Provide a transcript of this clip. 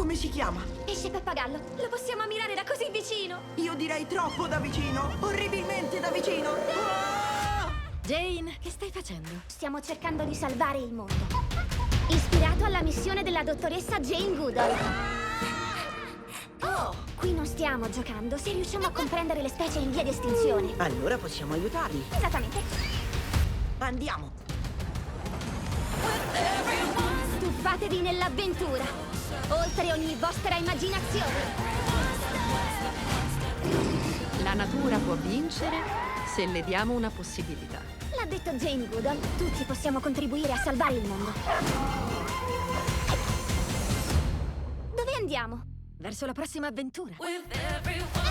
Come si chiama? Pesce pappagallo, lo possiamo ammirare da così vicino. Io direi troppo da vicino. Orribilmente da vicino. Ah! Jane, che stai facendo? Stiamo cercando di salvare il mondo. Ispirato alla missione della dottoressa Jane Goodall. Oh! Qui non stiamo giocando se riusciamo a comprendere le specie in via di estinzione. Allora possiamo aiutarli. Esattamente. Andiamo. Tuffatevi nell'avventura, oltre ogni vostra immaginazione. La natura può vincere se le diamo una possibilità. L'ha detto Jane Goodall. Tutti possiamo contribuire a salvare il mondo. Dove andiamo? Verso la prossima avventura. With everyone.